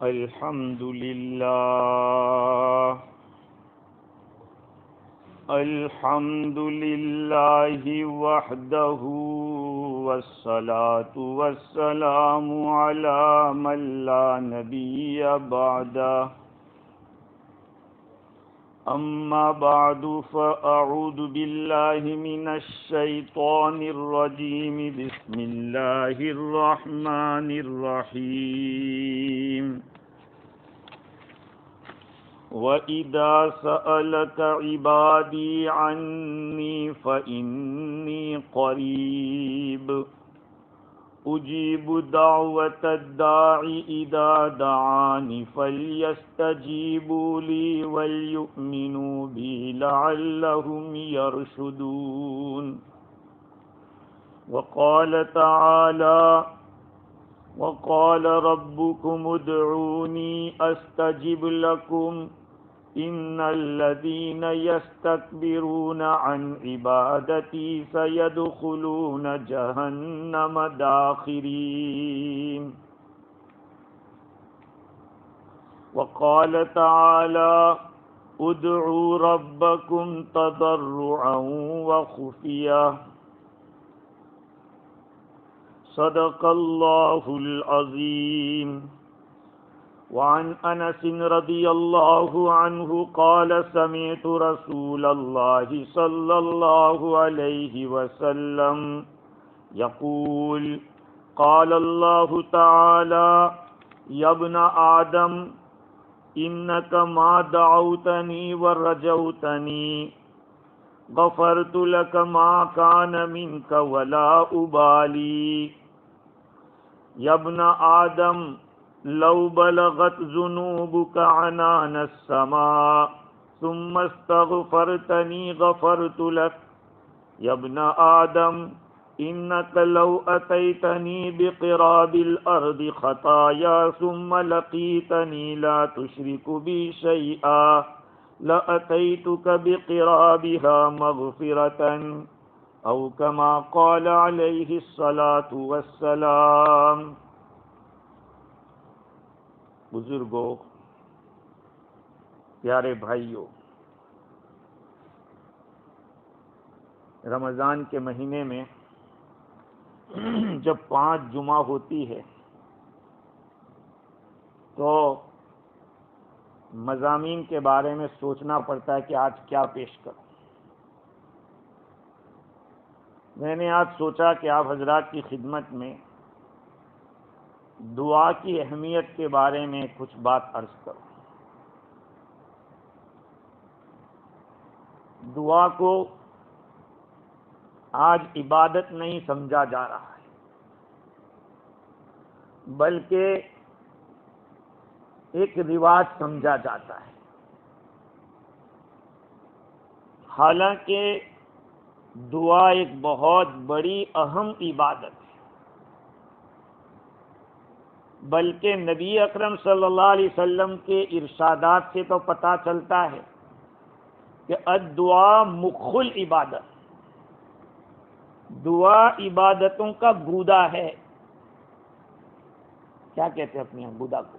الحمد للہ الحمد للہ وحدہ والصلاة والسلام علی من لا نبی بعدہ اما بعد فاعوذ باللہ من الشیطان الرجیم بسم اللہ الرحمن الرحیم وَإِذَا سَأَلَكَ عِبَادِي عَنِّي فَإِنِّي قَرِيبٌ أُجِيبُ دَعْوَةَ الدَّاعِ إِذَا دَعَانِ فَلْيَسْتَجِيبُوا لِي وَلْيُؤْمِنُوا بِي لَعَلَّهُمْ يَرْشُدُونَ وَقَالَ تَعَالَى وَقَالَ رَبُّكُمُ ادْعُونِي أَسْتَجِبْ لَكُمْ إِنَّ الَّذِينَ يَسْتَكْبِرُونَ عَنْ عِبَادَتِي سَيَدْخُلُونَ جَهَنَّمَ دَاخِرِينَ وَقَالَ تَعَالَى ادْعُوا رَبَّكُمْ تَضَرُّعًا وَخُفْيَةً صدق اللہ العظیم وعن انس رضی اللہ عنہ قال سمعت رسول اللہ صلی اللہ علیہ وسلم یقول قال اللہ تعالی یا ابن آدم انک ما دعوتنی ورجوتنی غفرت لک ما کان منک ولا ابالی یا ابن آدم لو بلغت ذنوبک عنان السماء ثم استغفرتنی غفرت لک یا ابن آدم انک لو اتیتنی بقراب الارض خطایا ثم لقیتنی لا تشرک بی شیئا لأتیتک بقرابها مغفرة او کما قال علیہ الصلاة والسلام۔ بزرگوں، پیارے بھائیوں، رمضان کے مہینے میں جب 5 جمعہ ہوتی ہے تو مضامین کے بارے میں سوچنا پڑتا ہے کہ آج کیا پیش کروں۔ میں نے آج سوچا کہ آپ حضرات کی خدمت میں دعا کی اہمیت کے بارے میں کچھ بات عرض کروں۔ دعا کو آج عبادت نہیں سمجھا جا رہا ہے، بلکہ ایک رواج سمجھا جاتا ہے، حالانکہ دعا ایک بہت بڑی اہم عبادت ہے، بلکہ نبی اکرم صلی اللہ علیہ وسلم کے ارشادات سے تو پتہ چلتا ہے کہ الدعاء مخ العبادت، دعا عبادتوں کا گودا ہے۔ کیا کہتے ہیں اپنے یہاں گودا کو؟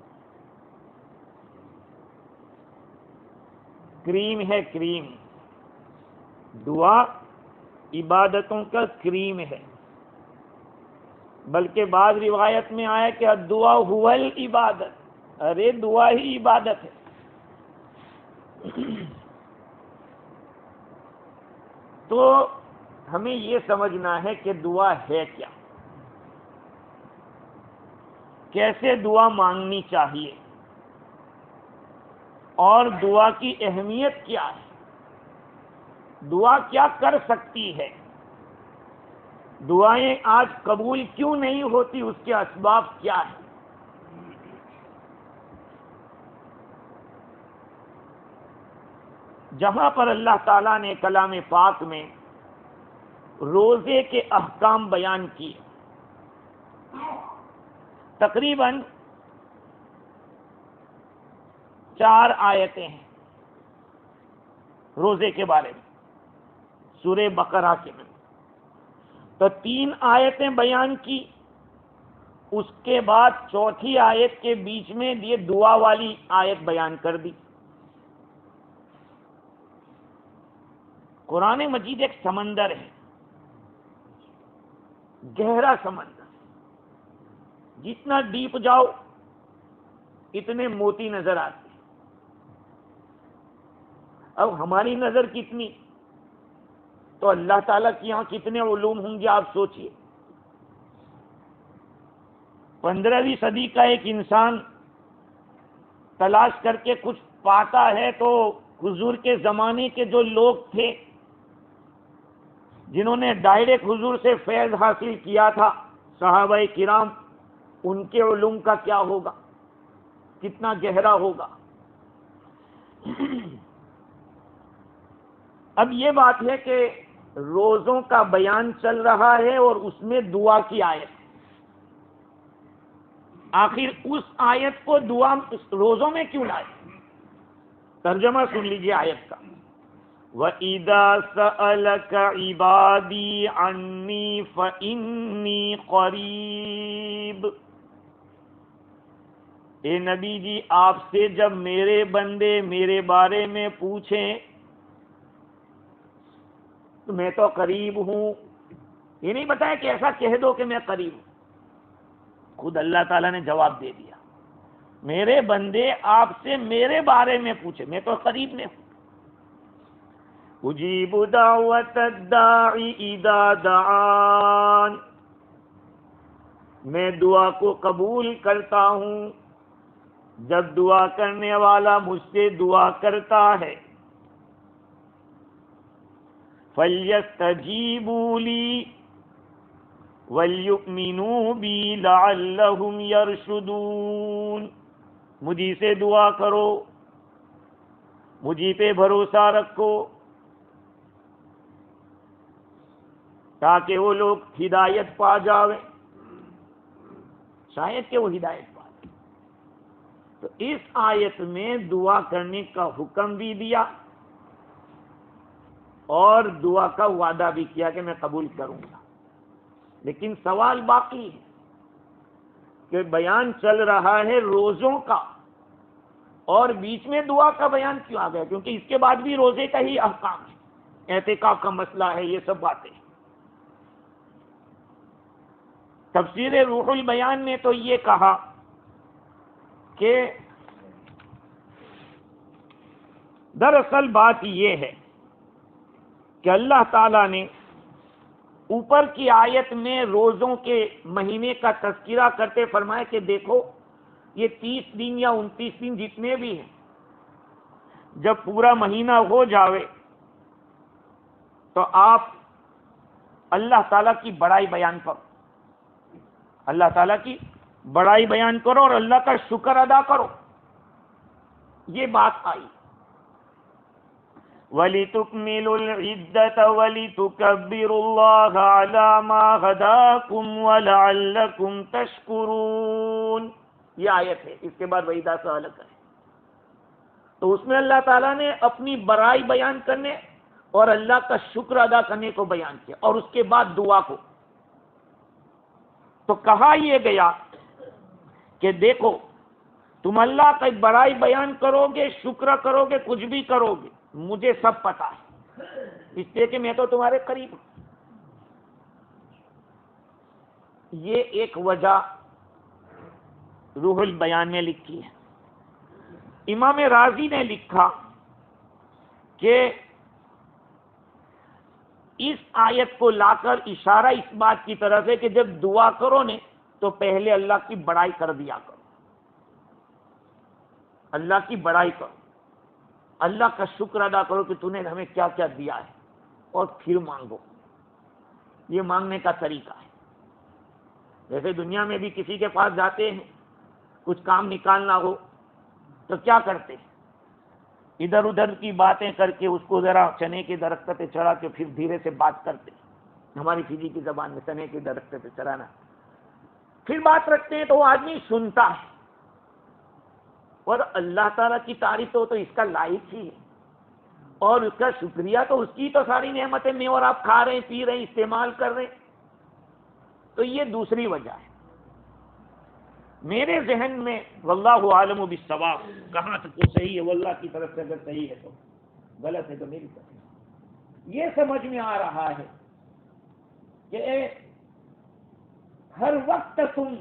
کریم ہے، کریم۔ دعا عبادتوں کا کریم ہے، بلکہ بعض روایت میں آیا کہ الدعاء هو العبادت، ارے دعا ہی عبادت ہے۔ تو ہمیں یہ سمجھنا ہے کہ دعا ہے کیا، کیسے دعا مانگنی چاہیے، اور دعا کی اہمیت کیا ہے، دعا کیا کر سکتی ہے، دعائیں آج قبول کیوں نہیں ہوتی، اس کے اسباب کیا ہیں۔ جہاں پر اللہ تعالیٰ نے کلام پاک میں روزے کے احکام بیان کیے، تقریباً 4 آیتیں ہیں روزے کے بارے میں سورہ بقرہ کے میں، تو 3 آیتیں بیان کی اس کے بعد چوتھی آیت کے بیچ میں یہ دعا والی آیت بیان کر دی. قرآن مجید ایک سمندر ہے، گہرا سمندر. جتنا ڈیپ جاؤ اتنے موتی نظر آتے. اب ہماری نظر کتنی، تو اللہ تعالیٰ کی یہاں کتنے علوم ہوں گے آپ سوچئے. 15ویں صدی کا ایک انسان تلاش کر کے کچھ پاتا ہے تو حضور کے زمانے کے جو لوگ تھے جنہوں نے ڈائریکٹ حضور سے فیض حاصل کیا تھا، صحابہ کرام، ان کے علوم کا کیا ہوگا، کتنا گہرا ہوگا. اب یہ بات ہے کہ روزوں کا بیان چل رہا ہے اور اس میں دعا کی آیت. آخر اس آیت کو دعا روزوں میں کیوں لائے؟ ترجمہ سن لیجیے آیت کا. وَإِذَا سَأَلَكَ عِبَادِي عَنِّي فَإِنِّي قَرِيبٌ. اے نبی جی، آپ سے جب میرے بندے میرے بارے میں پوچھیں تو میں تو قریب ہوں. یہ نہیں بتایا کہ ایسا کہہ دو کہ میں قریب ہوں. خود اللہ تعالیٰ نے جواب دے دیا، میرے بندے آپ سے میرے بارے میں پوچھے، میں تو قریب میں ہوں. اجیب دعوت الداعی اذا دعان. میں دعا کو قبول کرتا ہوں جب دعا کرنے والا مجھ سے دعا کرتا ہے. فَلْيَسْتَجِيبُوا لِي وَلْيُؤْمِنُوا بِي لَعَلَّهُمْ يَرْشُدُونَ. مجھے سے دعا کرو، مجھے پہ بھروسہ رکھو تاکہ وہ لوگ ہدایت پا جاویں، شاید کہ وہ ہدایت پا جائیں. تو اس آیت میں دعا کرنے کا حکم بھی دیا اور دعا کا وعدہ بھی کیا کہ میں قبول کروں گا. لیکن سوال باقی ہے کہ بیان چل رہا ہے روزوں کا اور بیچ میں دعا کا بیان کیوں آ گیا؟ کیونکہ اس کے بعد بھی روزے کا ہی احکام ہے، اعتکاف کا مسئلہ ہے، یہ سب باتیں. تفسیر روح البیان نے تو یہ کہا کہ دراصل بات یہ ہے کہ اللہ تعالیٰ نے اوپر کی آیت میں روزوں کے مہینے کا تذکرہ کرتے فرمایا کہ دیکھو یہ 30 دن یا 29 دن جتنے بھی ہیں، جب پورا مہینہ ہو جاوے تو آپ اللہ تعالیٰ کی بڑائی بیان کرو، اللہ تعالیٰ کی بڑائی بیان کرو اور اللہ کا شکر ادا کرو. یہ بات آئی. وَلِتُكْمِلُوا الْعِدَّةَ وَلِتُكَبِّرُوا اللَّهَ عَلَى مَا هَدَاكُمْ وَلَعَلَّكُمْ تَشْكُرُونَ. یہ آیت ہے. اس کے بعد وَإِذَا سَأَلَكَ ہے. تو اس میں اللہ تعالیٰ نے اپنی بڑائی بیان کرنے اور اللہ کا شکر ادا کرنے کو بیان کیا اور اس کے بعد دعا کو. تو کہا یہ گیا کہ دیکھو تم اللہ کی بڑائی بیان کرو گے، شکر کرو گے، کچھ بھی کرو گے، مجھے سب پتا ہے، اس لیے کہ میں تو تمہارے قریب ہوں. یہ ایک وجہ روح البیان میں لکھی ہے. امام رازی نے لکھا کہ اس آیت کو لا کر اشارہ اس بات کی طرف ہے کہ جب دعا کرو نے تو پہلے اللہ کی بڑائی کر دیا کرو، اللہ کی بڑائی کرو، اللہ کا شکر ادا کرو کہ تو نے ہمیں کیا کیا دیا ہے، اور پھر مانگو. یہ مانگنے کا طریقہ ہے. جیسے دنیا میں بھی کسی کے پاس جاتے ہیں کچھ کام نکالنا ہو تو کیا کرتے ہیں؟ ادھر ادھر کی باتیں کر کے اس کو ذرا چنے کے درخت پہ چڑھا کے پھر دھیرے سے بات کرتے ہیں. ہماری فجی کی زبان میں چنے کے درخت پہ چڑھانا. پھر بات رکھتے ہیں تو وہ آدمی سنتا ہے، اور اللہ تعالیٰ کی تعریف تو اس کا لائق ہی ہے، اور اس کا شکریہ تو اس کی تو ساری نعمتیں میں اور آپ کھا رہے ہیں، پی رہے ہیں، استعمال کر رہے ہیں. تو یہ دوسری وجہ ہے. میرے ذہن میں واللہ عالم بالصواب کہاں تک تو صحیح ہے، واللہ کی طرف سے اگر صحیح ہے تو غلط ہے تو میری طرف سے یہ سمجھ میں آ رہا ہے کہ ہر وقت تم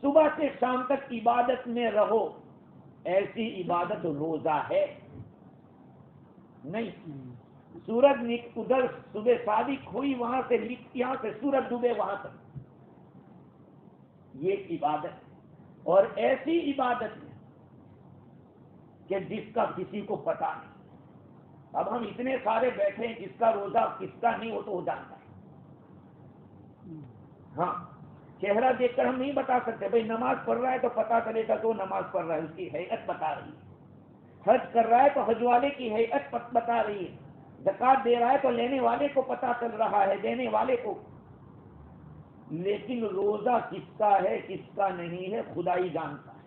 صبح سے شام تک عبادت میں رہو، ایسی عبادت روزہ ہے نہیں۔ سورج ادھر صبح صادق ہوئی وہاں سے یہاں سے سورج ڈوبے وہاں تک، یہ عبادت اور ایسی عبادت ہے کہ جس کا کسی کو پتا نہیں۔ اب ہم اتنے سارے بیٹھے ہیں، کس کا روزہ کس کا نہیں وہ تو ہو جانتا ہے۔ ہاں چہرہ دیکھ کر ہم نہیں بتا سکتے، بھائی نماز پڑھ رہا ہے تو پتا چلے گا کہ وہ نماز پڑھ رہا ہے، اس کی ہیئت بتا رہی ہے۔ حج کر رہا ہے تو حج والے کی ہیئت بتا رہی ہے۔ زکات دے رہا ہے تو لینے والے کو پتا چل رہا ہے، دینے والے کو۔ لیکن روزہ کس کا ہے کس کا نہیں ہے خدا ہی جانتا ہے۔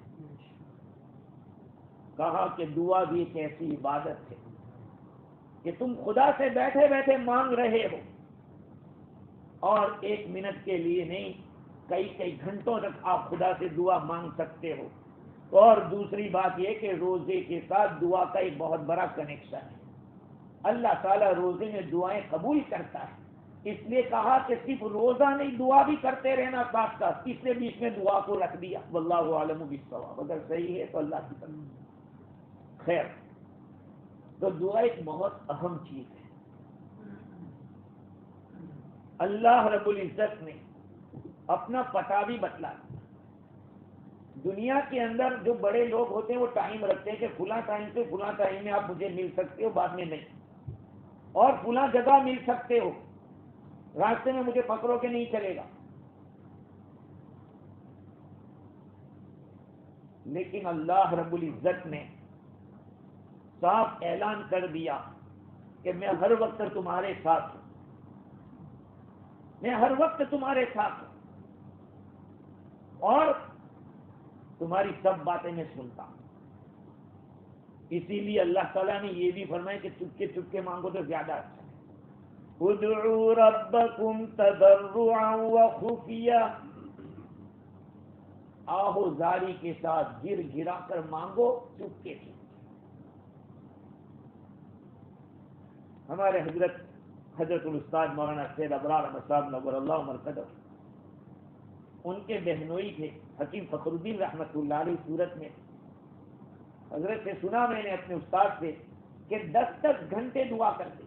کہا کہ دعا بھی ایک ایسی عبادت ہے کہ تم خدا سے بیٹھے بیٹھے مانگ رہے ہو، اور 1 منٹ کے لیے نہیں، کئی کئی گھنٹوں تک آپ خدا سے دعا مانگ سکتے ہو۔ اور دوسری بات یہ کہ روزے کے ساتھ دعا کا ایک بہت بڑا کنیکشن ہے۔ اللہ تعالیٰ روزے میں دعائیں قبول کرتا ہے، اس لیے کہا کہ صرف روزہ نہیں دعا بھی کرتے رہنا ساتھ ساتھ، اس لیے بیچ میں دعا کو رکھ دیا۔ واللہ عالم بالصواب، اگر صحیح ہے تو اللہ کی طرف خیر۔ تو دعا ایک بہت اہم چیز ہے۔ اللہ رب العزت نے اپنا پتہ بھی بتلا دیا۔ دنیا کے اندر جو بڑے لوگ ہوتے ہیں وہ ٹائم رکھتے ہیں کہ فلاں ٹائم سے فلاں ٹائم میں آپ مجھے مل سکتے ہو، بعد میں نہیں، اور فلاں جگہ مل سکتے ہو، راستے میں مجھے پکڑو کے نہیں چلے گا۔ لیکن اللہ رب العزت نے صاف اعلان کر دیا کہ میں ہر وقت تمہارے ساتھ ہوں، میں ہر وقت تمہارے ساتھ ہوں، اور تمہاری سب باتیں میں سنتا ہوں۔ اسی لیے اللہ تعالیٰ نے یہ بھی فرمایا کہ چپکے چپکے مانگو تو زیادہ اچھا ہے۔ ادعوا ربکم تضرعا وخفیا، آہو زاری کے ساتھ گر گرا کر مانگو، چپکے چپکے۔ ہمارے حضرت الاستاذ مولانا سید ابرار احمد صاحب نور اللہ مرقدہ، ان کے بہنوئی تھے حکیم فخر الدین رحمۃ اللہ علیہ، صورت میں حضرت سے سنا میں نے اپنے استاد سے کہ 10 گھنٹے دعا کرتے۔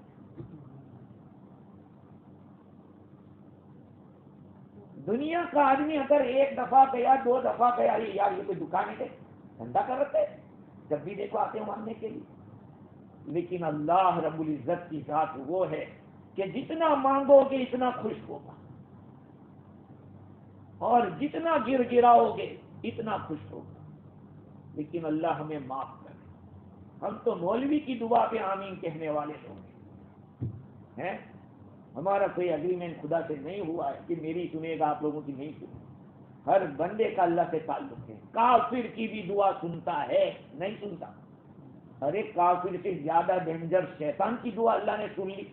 دنیا کا آدمی اگر 1 دفعہ گیا 2 دفعہ گیا، یار یہ کوئی دکان ہے دھندا کر رہتے، جب بھی دیکھو آتے ہیں مانگنے کے لیے۔ لیکن اللہ رب العزت کی ذات وہ ہے کہ جتنا مانگو گے اتنا خوش ہوگا، اور جتنا گر گراؤ گے اتنا خوش ہوگا۔ لیکن اللہ ہمیں معاف کرے، ہم تو مولوی کی دعا پہ آمین کہنے والے لوگ ہیں۔ ہمارا کوئی اگریمنٹ خدا سے نہیں ہوا ہے کہ میری سنے گا آپ لوگوں کی نہیں سنے۔ ہر بندے کا اللہ سے تعلق ہے۔ کافر کی بھی دعا سنتا ہے نہیں سنتا؟ ارے کافر سے زیادہ ڈینجر شیطان کی دعا اللہ نے سن لی،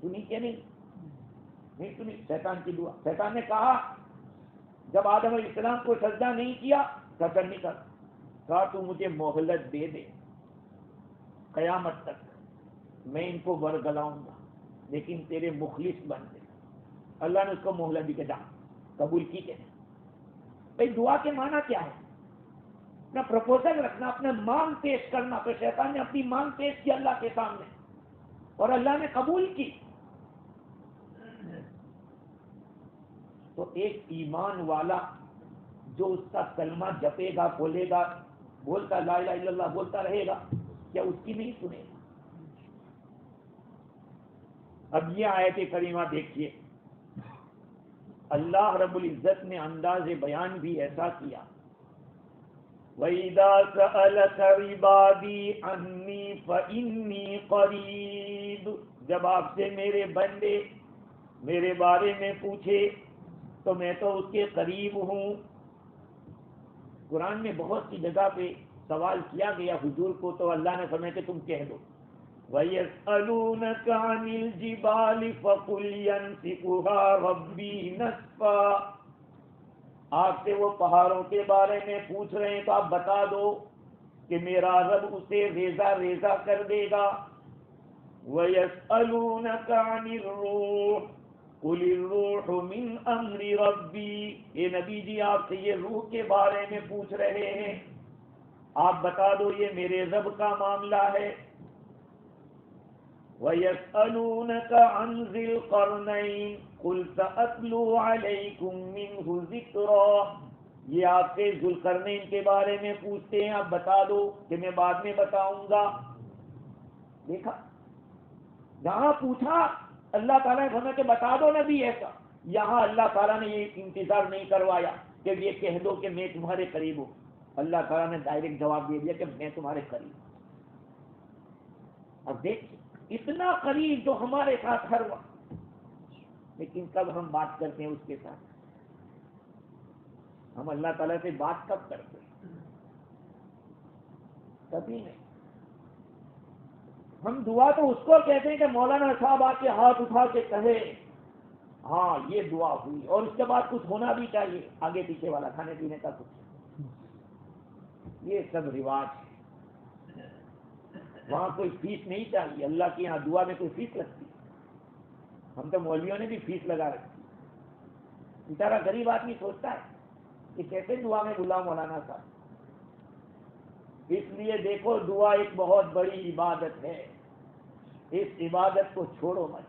سنی کہ نہیں سنی؟ شیطان کی دعا، شیطان نے کہا جب آدم علیہ السلام کو سجدہ نہیں کیا قتل نہیں کر، کہا تو مجھے مہلت دے دے قیامت تک، میں ان کو ورگلاؤں گا لیکن تیرے مخلص بن گئے۔ اللہ نے اس کو مہلت دی کہ جا، قبول کی کہ بھائی دعا کے معنی کیا ہے؟ اپنا پروپوزل رکھنا، اپنا مانگ پیش کرنا۔ تو شیطان نے اپنی مانگ پیش کی اللہ کے سامنے اور اللہ نے قبول کی۔ تو ایک ایمان والا جو اس کا کلمہ جپے گا، بولے گا، بولتا لا الہ الا اللہ بولتا رہے گا، کیا اس کی نہیں سنے گا؟ اب یہ آیت کریمہ دیکھیے، اللہ رب العزت نے انداز بیان بھی ایسا کیا، وَإِذَا سَأَلَكَ عِبَادِي عَنِّي فَإِنِّي قَرِيبٌ، جب آپ سے میرے بندے میرے بارے میں پوچھے تو میں تو اس کے قریب ہوں۔ قرآن میں بہت سی جگہ پہ سوال کیا گیا حضور کو، تو اللہ نے فرمایا کہ تم کہہ دو وَيَسْأَلُونَكَ عَنِ الْجِبَالِ فَقُلْ يَنسِفُهَا رَبِّي نَسْفًا، آپ سے وہ پہاڑوں کے بارے میں پوچھ رہے ہیں تو آپ بتا دو کہ میرا رب اسے ریزہ ریزہ کر دے گا. وَيَسْأَلُونَكَ عَنِ الرُّوحِ قُلِ الرُّوحُ مِنْ أَمْرِ رَبِّي. اے نبی جی آپ سے یہ روح کے بارے میں پوچھ رہے ہیں، آپ بتا دو یہ میرے رب کا معاملہ ہے. وَيَسْأَلُونَكَ عَنْ ذِي الْقَرْنَيْنِ قُلْ سَأَتْلُو عَلَيْكُمْ مِنْهُ ذِكْرًا. یہ آپ سے ذو القرنین کے بارے میں پوچھتے ہیں، آپ بتا دو کہ میں بعد میں بتاؤں گا. دیکھا جہاں پوچھا اللہ تعالیٰ نے فرمایا کہ بتا دو نبی ایسا. یہاں اللہ تعالیٰ نے یہ انتظار نہیں کروایا کہ یہ کہہ دو کہ میں تمہارے قریب ہوں. اللہ تعالیٰ نے ڈائریکٹ جواب دے دیا کہ میں تمہارے قریب ہوں. اب دیکھ اتنا قریب جو ہمارے ساتھ ہر وقت، لیکن کب ہم بات کرتے ہیں اس کے ساتھ؟ ہم اللہ تعالیٰ سے بات کب کرتے ہیں؟ کبھی نہیں. ہم دعا تو اس کو کہتے ہیں کہ مولانا صاحب آ کے ہاتھ اٹھا کے کہے ہاں یہ دعا ہوئی، اور اس کے بعد کچھ ہونا بھی چاہیے آگے پیچھے والا کھانے پینے کا کچھ. یہ سب رواج ہے. وہاں کوئی فیس نہیں چاہیے. اللہ کی یہاں دعا میں کوئی فیس لگتی؟ ہم تو مولویوں نے بھی فیس لگا رکھی. بیچارہ غریب آدمی سوچتا ہے کہ کیسے دعا میں بلا مولانا صاحب. اس لیے دیکھو دعا ایک بہت بڑی عبادت ہے. اس عبادت کو چھوڑو مت.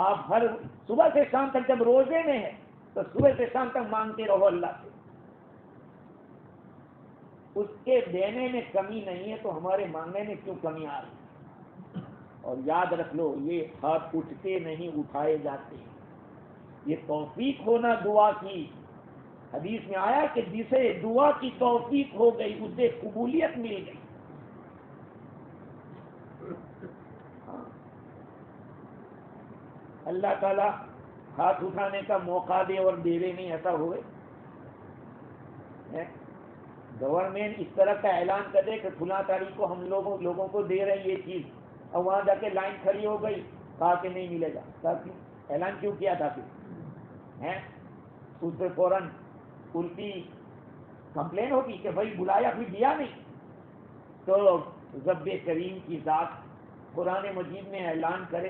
آپ ہر صبح سے شام تک جب روزے میں ہیں تو صبح سے شام تک مانگتے رہو اللہ سے. اس کے دینے میں کمی نہیں ہے تو ہمارے مانگنے میں کیوں کمی آ رہی؟ اور یاد رکھ لو یہ ہاتھ اٹھتے نہیں اٹھائے جاتے. یہ توفیق ہونا دعا کی. حدیث میں آیا کہ جسے دعا کی توفیق ہو گئی اسے قبولیت مل گئی. اللہ تعالیٰ ہاتھ اٹھانے کا موقع دے اور دیوے نہیں ایسا ہوئے. گورنمنٹ اس طرح کا اعلان کر دے کہ فلاں تاریخ کو ہم لوگوں کو دے رہے ہیں یہ چیز، اور وہاں جا کے لائن کھڑی ہو گئی، کہا کہ نہیں ملے گا. کیوں اعلان کیوں کیا تھا پھر؟ اس پہ فوراً ان کی کمپلین ہوگی کہ بھائی بلایا پھر دیا نہیں. تو رب کریم کی ذات قرآن مجید میں اعلان کرے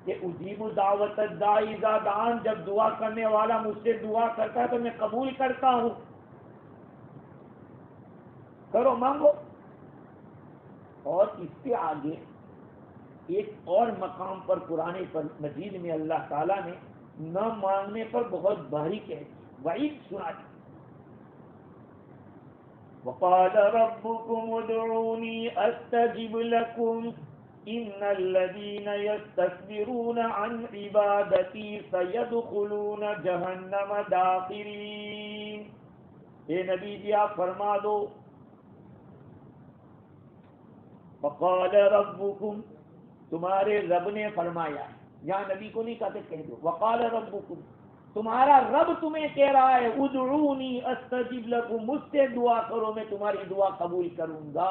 کہ اجیب دعوت الداعی اذا دعان. جب دعا کرنے والا مجھ سے دعا کرتا ہے تو میں قبول کرتا ہوں. کرو مانگو. اور اس سے آگے ایک اور مقام پر قرآن مجید میں اللہ تعالیٰ نے نہ مانگنے پر بہت بھاری وعید سنا دی. وقال ربكم ادعوني استجب لكم ان الذين يستكبرون عن عبادتي سيدخلون جهنم داخرين. اے نبی جی آپ فرما دو وقال ربكم، تمہارے رب نے فرمایا. یہاں نبی کو نہیں کہتے کہہ دو وقال ربكم، تمہارا رب تمہیں کہہ رہا ہے ادعونی استجب لکم، مجھ سے دعا کرو میں تمہاری دعا قبول کروں گا.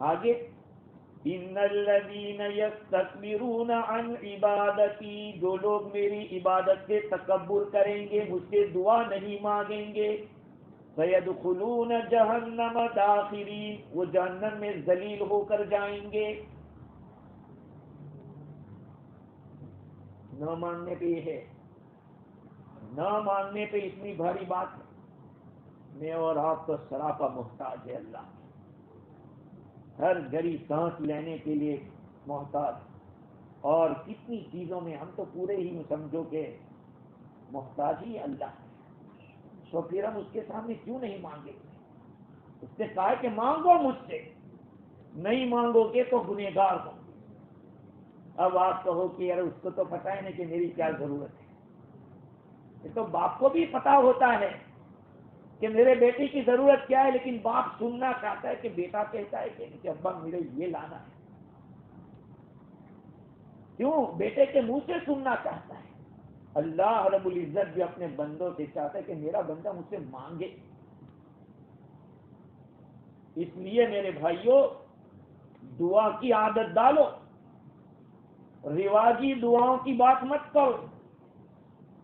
آگے ان الذین یستکبرون عن عبادتی، جو لوگ میری عبادت سے تکبر کریں گے مجھ سے دعا نہیں مانگیں گے، سیدخلون جہنم داخرین، وہ جہنم میں ذلیل ہو کر جائیں گے. نہ ماننے پہ یہ ہے، نہ ماننے پہ اتنی بھاری بات ہے. میں اور آپ تو سراپا محتاج ہے اللہ، ہر گھڑی سانس لینے کے لیے محتاج، اور کتنی چیزوں میں ہم تو پورے ہی سمجھو کہ محتاج ہی اللہ. تو پھر ہم اس کے سامنے کیوں نہیں مانگے؟ اس نے کہا کہ مانگو مجھ سے، نہیں مانگو گے تو گنہگار ہو. اب آپ کہو کہ یار اس کو تو پتہ ہے نہیں کہ میری کیا ضرورت ہے. یہ تو باپ کو بھی پتا ہوتا ہے کہ میرے بیٹے کی ضرورت کیا ہے، لیکن باپ سننا چاہتا ہے کہ بیٹا کہتا ہے کہ ابا میرے یہ لانا ہے. کیوں؟ بیٹے کے منہ سے سننا چاہتا ہے. اللہ رب العزت بھی اپنے بندوں سے چاہتا ہے کہ میرا بندہ مجھ سے مانگے. اس لیے میرے بھائیوں دعا کی عادت ڈالو، رواجی دعاؤں کی بات مت کرو.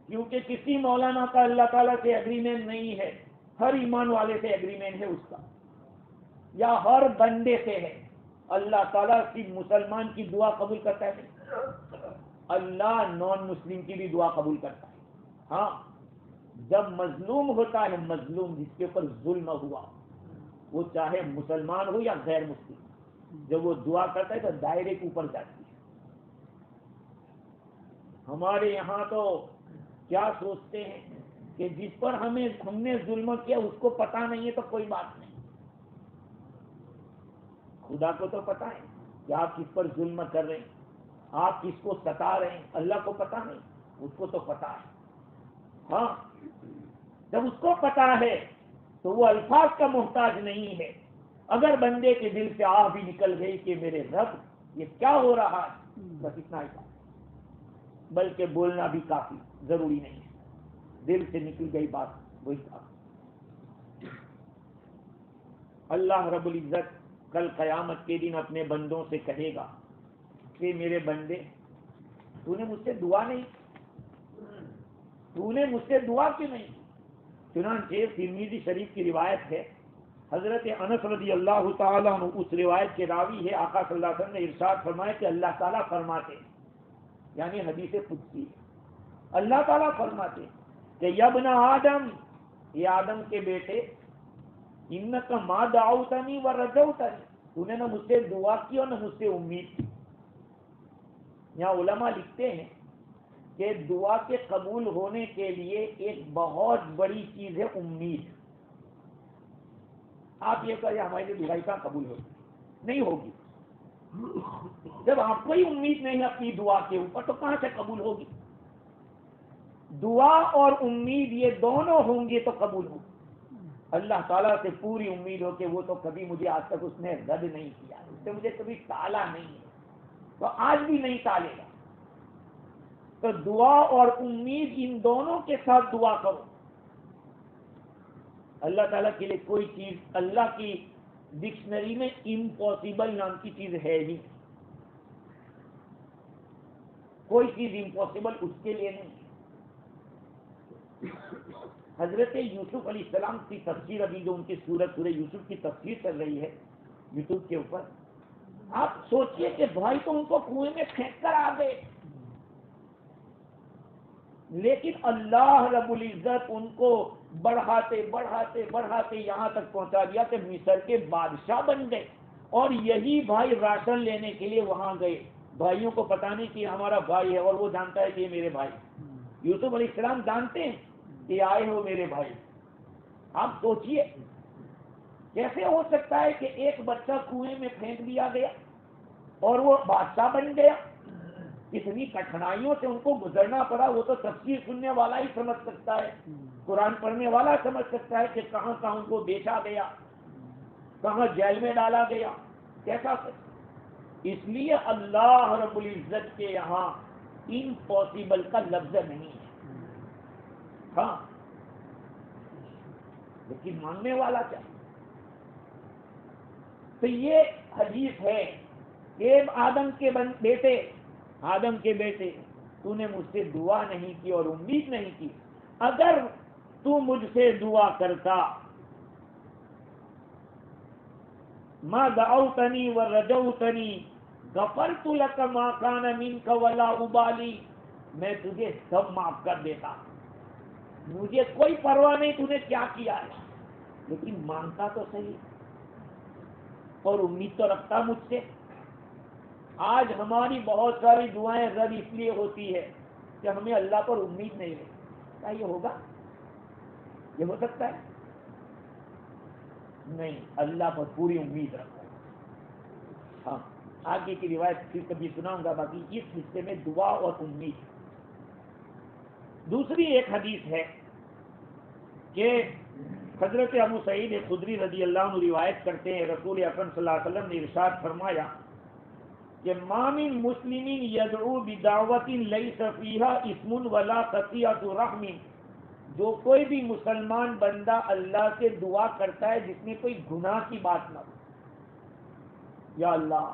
کیونکہ کسی مولانا کا اللہ تعالیٰ سے ایگریمنٹ نہیں ہے، ہر ایمان والے سے ایگریمنٹ ہے اس کا، یا ہر بندے سے ہے۔ اللہ تعالیٰ صرف مسلمان کی دعا قبول کرتا ہے، اللہ نان مسلم کی بھی دعا قبول کرتا ہے۔ ہاں، جب مظلوم ہوتا ہے، مظلوم جس کے اوپر ظلم ہوا، وہ چاہے مسلمان ہو یا غیر مسلم، جب وہ دعا کرتا ہے تو دائرے کے اوپر جاتی ہے۔ ہمارے یہاں تو کیا سوچتے ہیں کہ جس پر ہم نے ظلم کیا اس کو پتا نہیں ہے تو کوئی بات نہیں، خدا کو تو پتا ہے کہ آپ کس پر ظلم کر رہے ہیں، آپ کس کو ستا رہے ہیں، اللہ کو پتا نہیں، اس کو تو پتا ہے۔ ہاں، جب اس کو پتا ہے تو وہ الفاظ کا محتاج نہیں ہے۔ اگر بندے کے دل سے آہ بھی نکل گئی کہ میرے رب یہ کیا ہو رہا ہے، بس اتنا ہی کافی، بلکہ بولنا بھی کافی ضروری نہیں ہے، دل سے نکل گئی بات وہی کافی۔ اللہ رب العزت کل قیامت کے دن اپنے بندوں سے کہے گا کہ میرے بندے، تو نے مجھ سے دعا نہیں، تو نے مجھ سے دعا کیوں نہیں؟ چنانچہ ترمذی شریف کی روایت ہے، حضرت انس رضی اللہ تعالیٰ عنہ اس روایت کے راوی ہے، آقا صلی اللہ علیہ وسلم نے ارشاد فرمایا کہ اللہ تعالیٰ فرماتے ہیں، یعنی حدیث قدسی، اللہ تعالیٰ فرماتے ہیں کہ یا ابن آدم، یہ آدم کے بیٹے، انک ما دعوتنی و رجوتنی، تو نے نہ مجھ سے دعا کی اور نہ مجھ سے امید کی۔ یہاں علماء لکھتے ہیں کہ دعا کے قبول ہونے کے لیے ایک بہت بڑی چیز ہے امید۔ آپ یہ کہیے ہماری لیے دعا کہاں قبول ہوگی؟ نہیں ہوگی۔ جب آپ کو ہی امید نہیں اپنی دعا کے اوپر تو کہاں سے قبول ہوگی؟ دعا اور امید یہ دونوں ہوں گے تو قبول ہوگی۔ اللہ تعالیٰ سے پوری امید ہو کہ وہ تو کبھی مجھے آج تک اس نے رد نہیں کیا، اس سے مجھے کبھی ٹالا نہیں ہے، تو آج بھی نہیں ٹالے گا۔ تو دعا اور امید ان دونوں کے ساتھ دعا کرو۔ اللہ تعالیٰ کے لیے کوئی چیز اللہ کی ڈکشنری میں امپاسبل نام کی چیز ہے ہی، کوئی چیز امپاسبل اس کے لیے نہیں۔ حضرت یوسف علیہ السلام کی تفسیر، ابھی جو ان کی سورہ یوسف کی تفسیر چل رہی ہے یوٹیوب کے اوپر، آپ سوچئے کہ بھائی تو ان کو کنویں میں پھینک کر آ گئے، لیکن اللہ رب العزت ان کو بڑھاتے بڑھاتے بڑھاتے یہاں تک پہنچا دیا کہ مصر کے بادشاہ بن گئے۔ اور یہی بھائی راشن لینے کے لیے وہاں گئے، بھائیوں کو پتا نہیں کہ ہمارا بھائی ہے، اور وہ جانتا ہے کہ یہ میرے بھائی، یوسف علیہ السلام جانتے ہیں کہ آئے ہو میرے بھائی۔ آپ سوچئے کیسے ہو سکتا ہے کہ ایک بچہ کنویں میں پھینک دیا گیا اور وہ بادشاہ بن گیا؟ کتنی کٹھنائیوں سے ان کو گزرنا پڑا، وہ تو تفسیر سننے والا ہی سمجھ سکتا ہے، قرآن پڑھنے والا سمجھ سکتا ہے کہ کہاں کہاں ان کو بیچا گیا، کہاں جیل میں ڈالا گیا، کیسا سکتا۔ اس لیے اللہ رب العزت کے یہاں امپاسبل کا لفظ نہیں ہے، ہاں، لیکن ماننے والا چاہیے۔ تو یہ حدیث ہے کہ آدم کے بیٹے، تو نے مجھ سے دعا نہیں کی اور امید نہیں کی، اگر تو مجھ سے دعا کرتا، ما دعوتنی و رجوتنی غفرت لک ما کان منک ولا ابالی، میں تجھے سب معاف کر دیتا، مجھے کوئی پرواہ نہیں تو نے کیا کیا ہے، لیکن مانگتا تو صحیح اور امید تو رکھتا مجھ سے۔ آج ہماری بہت ساری دعائیں رد اس لیے ہوتی ہے کہ ہمیں اللہ پر امید نہیں رہتی۔ کیا یہ ہوگا؟ یہ ہو سکتا ہے؟ نہیں، اللہ پر پوری امید رکھو۔ ہاں، آگے کی روایت پھر کبھی سناؤں گا، باقی اس حصے میں دعا اور امید۔ دوسری ایک حدیث ہے کہ حضرت ابو سعید خدری رضی اللہ عنہ روایت کرتے ہیں، رسول اکرم صلی اللہ علیہ وسلم نے ارشاد فرمایا کہ ما من مسلم یدعو بدعوت لیس فیہا اسم ولا قطیعۃ رحم، جو کوئی بھی مسلمان بندہ اللہ سے دعا کرتا ہے جس میں کوئی گناہ کی بات نہ ہو، یا اللہ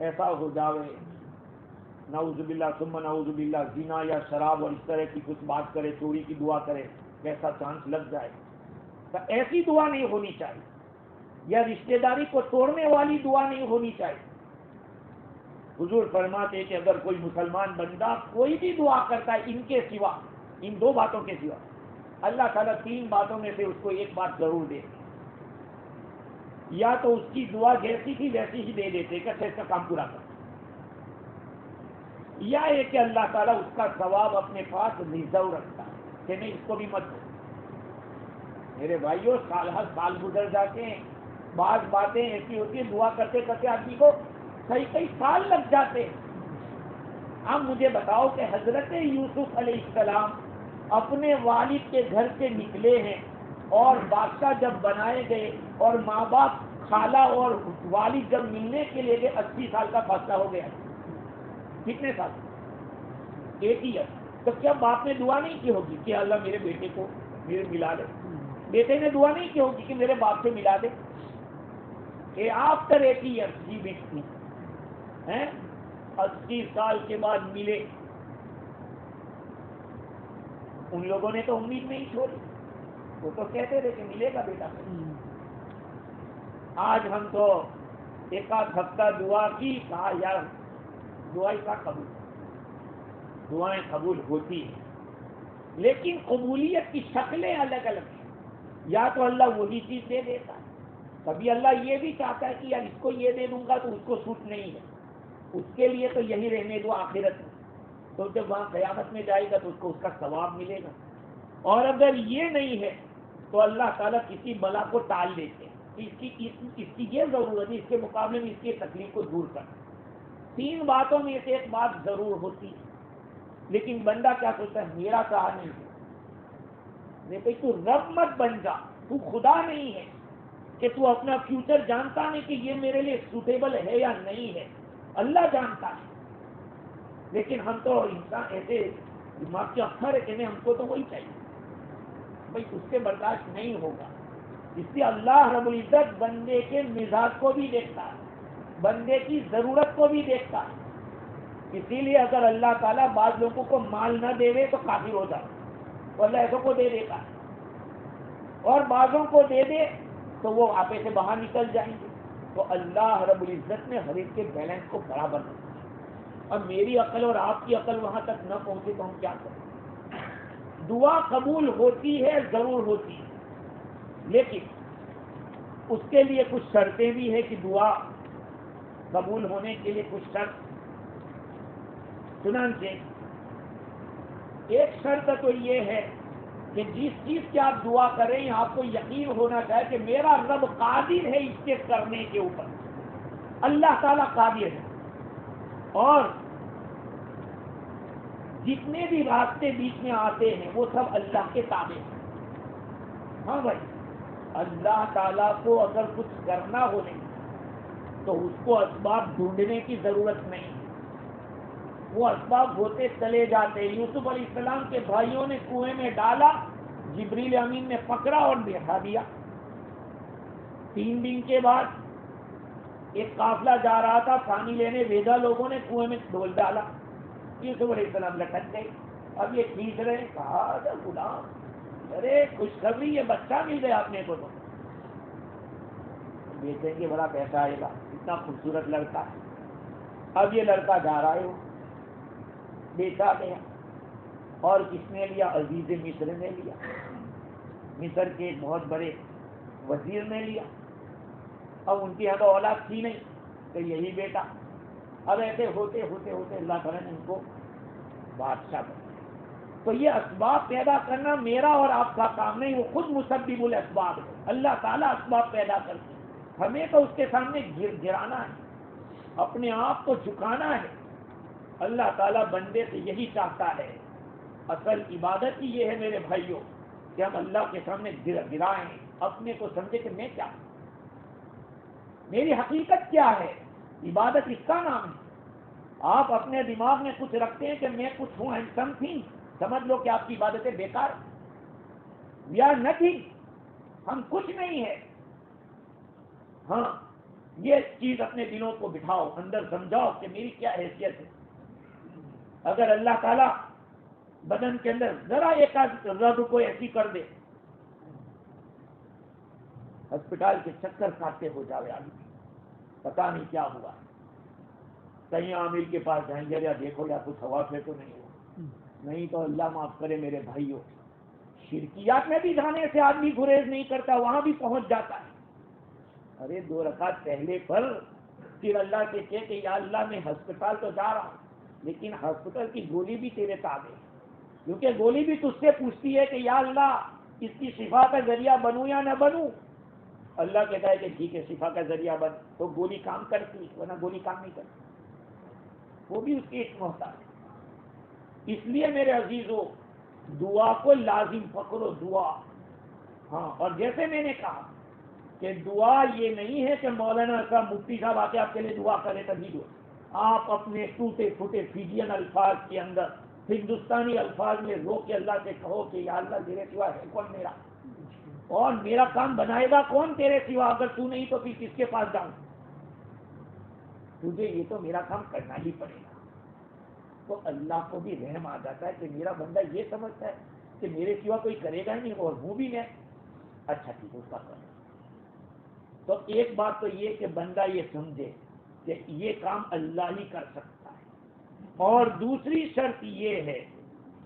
ایسا ہو جاوے نعوذ باللہ ثم نعوذ باللہ زنا یا شراب اور اس طرح کی کچھ بات کرے, چوری کی دعا کرے, کیسا چانس لگ جائے. تو ایسی دعا نہیں ہونی چاہیے, یا رشتہ داری کو توڑنے والی دعا نہیں ہونی چاہیے. حضور فرماتے کہ اگر کوئی مسلمان بندہ کوئی بھی دعا کرتا ہے ان کے سوا, ان دو باتوں کے سوا, اللہ تعالیٰ تین باتوں میں سے اس کو ایک بات ضرور دے. یا تو اس کی دعا جیسی تھی ویسی ہی دے دیتے کہ اس کا کام پورا کر, یا یہ کہ اللہ تعالیٰ اس کا ثواب اپنے پاس ریزرو رکھتا ہے کہ نہیں اس کو بھی مت دو. میرے بھائیوں, سال ہر سال گزر جاتے ہیں, بعض باتیں ایسی ہوتی ہیں دعا کرتے کرتے آدمی کو کئی سال لگ جاتے ہیں. اب مجھے بتاؤ کہ حضرت یوسف علیہ السلام اپنے والد کے گھر سے نکلے ہیں اور بادشاہ جب بنائے گئے اور ماں باپ خالہ اور والد جب ملنے کے لیے گئے 80 سال کا فاصلہ ہو گیا. کتنے سال؟ 80 ایئر. تو کیا باپ نے دعا نہیں کی ہوگی کہ اللہ میرے بیٹے کو میرے ملا دے؟ بیٹے نے دعا نہیں کی ہوگی کہ میرے باپ سے ملا دے؟ آفٹر 80 ایئرس ہی بیٹی 80 سال کے بعد ملے. ان لوگوں نے تو امید نہیں چھوڑی, وہ تو کہتے تھے کہ ملے گا بیٹا. آج ہم تو ایک آدھ ہفتہ دعا کی, کہا یار دعائیں کا قبول, دعائیں قبول ہوتی ہیں لیکن قبولیت کی شکلیں الگ الگ ہیں. یا تو اللہ وہی چیز دے دیتا ہے, کبھی اللہ یہ بھی چاہتا ہے کہ یار اس کو یہ دے دوں گا تو اس کو سوٹ نہیں ہے, اس کے لیے تو یہی رہنے دو آخرت میں, تو جب وہاں قیامت میں جائے گا تو اس کو اس کا ثواب ملے گا. اور اگر یہ نہیں ہے تو اللہ تعالیٰ کسی بلا کو ٹال دیتے ہیں, اس کی یہ ضرورت ہے, اس کے مقابلے میں اس کی تکلیف کو دور کرنا. تین باتوں میں سے ایک بات ضرور ہوتی ہے, لیکن بندہ کیا سوچتا ہے میرا کہا نہیں ہے. نہیں بھائی, تو رب مت بن جا, تو خدا نہیں ہے کہ تو اپنا فیوچر جانتا نہیں کہ یہ میرے لیے سوٹیبل ہے یا نہیں ہے. اللہ جانتا ہے. لیکن ہم تو انسان ایسے دماغ کے اکثر ہے کہ نہیں ہم کو تو وہی چاہیے, بھائی اس سے برداشت نہیں ہوگا. اس لیے اللہ رب العزت بندے کے مزاج کو بھی دیکھتا ہے, بندے کی ضرورت کو بھی دیکھتا ہے. اسی لیے اگر اللہ تعالیٰ بعض لوگوں کو مال نہ دے تو کافر ہو جائے, تو اللہ ایسوں کو دے دیتا ہے, اور بعضوں کو دے دے تو وہ آپے سے باہر نکل جائیں گے. تو اللہ رب العزت نے ہر ایک کے بیلنس کو برابر رکھا. اب میری عقل اور آپ کی عقل وہاں تک نہ پہنچے تو ہم کیا کریں؟ دعا قبول ہوتی ہے, ضرور ہوتی ہے, لیکن اس کے لیے کچھ شرطیں بھی ہیں کہ دعا قبول ہونے کے لیے کچھ شرط. چنانچہ ایک شرط تو یہ ہے کہ جس چیز کی آپ دعا کریں آپ کو یقین ہونا چاہیے کہ میرا رب قادر ہے اس کے کرنے کے اوپر. اللہ تعالیٰ قادر ہے, اور جتنے بھی راستے بیچ میں آتے ہیں وہ سب اللہ کے تابع ہیں. ہاں بھائی, اللہ تعالیٰ کو اگر کچھ کرنا ہو نہیں تو اس کو اسباب ڈھونڈنے کی ضرورت نہیں, وہ اسباب ہوتے چلے جاتے. یوسف علیہ السلام کے بھائیوں نے کنویں میں ڈالا, جبریل امین نے پکڑا اور بٹھا دیا. 3 دن کے بعد ایک قافلہ جا رہا تھا, پانی لینے بھیجا, لوگوں نے کنویں میں ڈول ڈالا, یوسف علیہ السلام لٹک گئے. اب یہ کھینچ رہے, کہا غلام ارے خوشخبری, یہ بچہ مل گیا اپنے کو, تو بیچیں گے بڑا پیسہ آئے گا, اتنا خوبصورت لڑکا ہے. اب یہ لڑکا جا رہا ہے, وہ بیچا گیا. اور کس نے لیا؟ عزیز مصر نے لیا, مصر کے ایک بہت بڑے وزیر نے لیا. اب ان کی یہاں تو اولاد تھی نہیں تو یہی بیٹا. اب ایسے ہوتے ہوتے ہوتے اللہ تعالیٰ نے ان کو بادشاہ بنا. تو یہ اسباب پیدا کرنا میرا اور آپ کا کام نہیں, وہ خود مسبب الاسباب ہے. اللہ تعالیٰ اسباب پیدا کرتے ہیں, ہمیں تو اس کے سامنے گرانا ہے, اپنے آپ کو جھکانا ہے. اللہ تعالیٰ بندے سے یہی چاہتا ہے. اصل عبادت ہی یہ ہے میرے بھائیوں کہ ہم اللہ کے سامنے گرائیں, اپنے کو سمجھے کہ میں کیا, میری حقیقت کیا ہے. عبادت اس کا نام ہے. آپ اپنے دماغ میں کچھ رکھتے ہیں کہ میں کچھ ہوں, اینڈ سم تھنگ, سمجھ لو کہ آپ کی عبادتیں بیکار. وی آر نتھنگ, ہم کچھ نہیں ہے. ہاں, یہ چیز اپنے دلوں کو بٹھاؤ, اندر سمجھاؤ کہ میری کیا حیثیت ہے. اگر اللہ تعالیٰ بدن کے اندر ذرا ایک رگ کو ایسی کر دے، ہسپتال کے چکر کاٹتے ہو جاوے آدمی، پتا نہیں کیا ہوا، کہیں عامل کے پاس جائیں گے یا دیکھو یا کچھ ہوا پھر تو نہیں ہوا، نہیں تو اللہ معاف کرے میرے بھائیوں، شرکیات میں بھی جانے سے آدمی گریز نہیں کرتا، وہاں بھی پہنچ جاتا ہے۔ ارے 2 رکعت پہلے پر پھر اللہ سے کہے کہ یا اللہ میں ہسپتال تو جا رہا ہوں، لیکن ہسپتال کی گولی بھی تیرے تابع ہے، کیونکہ گولی بھی تجھ سے پوچھتی ہے کہ یا اللہ اس کی شفا کا ذریعہ بنوں یا نہ بنوں۔ اللہ کہتا ہے کہ ٹھیک ہے شفا کا ذریعہ بن، تو گولی کام کرتی، ورنہ گولی کام نہیں کرتی، وہ بھی اس کی ایک محتاج ہے۔ اس لیے میرے عزیزو دعا کو لازم پکڑو، دعا۔ ہاں، اور جیسے میں نے کہا کہ دعا یہ نہیں ہے کہ مولانا صاحب مفتی صاحب آ کے آپ کے لیے دعا کرے تبھی دعا، آپ اپنے ٹوٹے پھوٹے فیجین الفاظ کے اندر ہندوستانی الفاظ میں رو کے اللہ سے کہو کہ یا اللہ تیرے سوا ہے کون میرا، اور میرا کام بنائے گا کون تیرے سوا، اگر تو نہیں تو پھر کس کے پاس جاؤں، تجھے یہ تو میرا کام کرنا ہی پڑے گا۔ تو اللہ کو بھی رحم آ جاتا ہے کہ میرا بندہ یہ سمجھتا ہے کہ میرے سوا کوئی کرے گا ہی نہیں، اور ہوں بھی میں اچھا ٹھیک ہے اس کا کرنا۔ تو ایک بات تو یہ کہ بندہ یہ سمجھے کہ یہ کام اللہ ہی کر سکتا ہے، اور دوسری شرط یہ ہے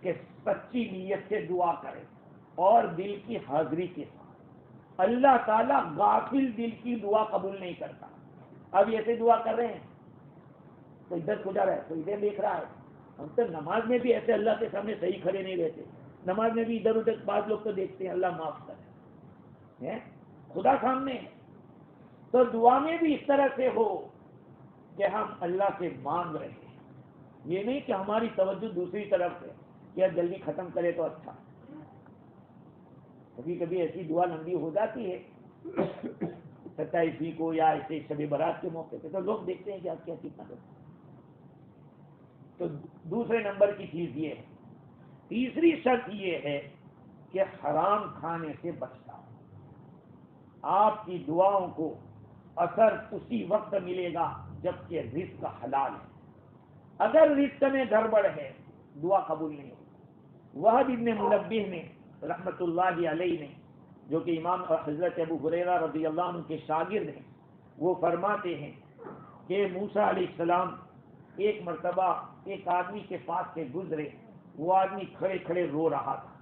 کہ سچی نیت سے دعا کرے اور دل کی حاضری کے ساتھ۔ اللہ تعالیٰ غافل دل کی دعا قبول نہیں کرتا۔ اب ایسے دعا کر رہے ہیں، کوئی ادھر کھجا رہا ہے، کوئی ادھر دیکھ رہا ہے، ہم تو نماز میں بھی ایسے اللہ کے سامنے صحیح کھڑے نہیں رہتے، نماز میں بھی ادھر ادھر بعض لوگ تو دیکھتے ہیں، اللہ معاف کرے، خدا سامنے ہے۔ تو دعا میں بھی اس طرح سے ہو کہ ہم اللہ سے مانگ رہے ہیں، یہ نہیں کہ ہماری توجہ دوسری طرف ہے کہ جلدی ختم کرے تو اچھا۔ کبھی کبھی ایسی دعا لمبی ہو جاتی ہے 27ویں کو یا ایسے شب برات کے موقع پہ، تو لوگ دیکھتے ہیں کہ آپ کیا کتنا کرتے ہیں۔ تو دوسرے نمبر کی چیز یہ ہے۔ تیسری شرط یہ ہے کہ حرام کھانے سے بچتا ہو۔ آپ کی دعاؤں کو اثر اسی وقت ملے گا جبکہ رزق حلال ہے۔ اگر رزق میں گڑبڑ ہے دعا قبول نہیں ہوگی۔ وہب ابن منبہ نے رحمت اللہ علیہ نے، جو کہ امام حضرت ابو ہریرہ رضی اللہ عنہ کے شاگرد ہیں، وہ فرماتے ہیں کہ موسیٰ علیہ السلام ایک مرتبہ ایک آدمی کے پاس سے گزرے، وہ آدمی کھڑے کھڑے رو رہا تھا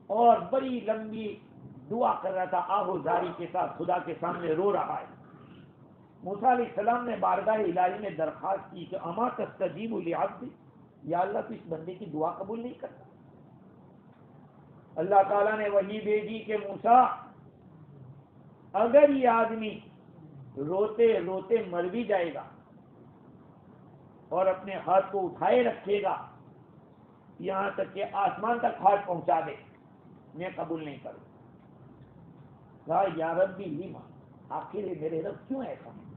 اور بڑی لمبی دعا کر رہا تھا، آہوزاری کے ساتھ خدا کے سامنے رو رہا ہے۔ موسیٰ علیہ السلام نے بارگاہ الہی میں درخواست کی کہ اما تستجیب لعبدی، یا اللہ تو اس بندے کی دعا قبول نہیں کرتا۔ اللہ تعالیٰ نے وحی بھیجی کہ موسیٰ اگر یہ آدمی روتے روتے مر بھی جائے گا اور اپنے ہاتھ کو اٹھائے رکھے گا یہاں تک کہ آسمان تک ہاتھ پہنچا دے، میں قبول نہیں کروں۔ کہا یا ربی لما، آخر میرے رب کیوں ایسا ہے؟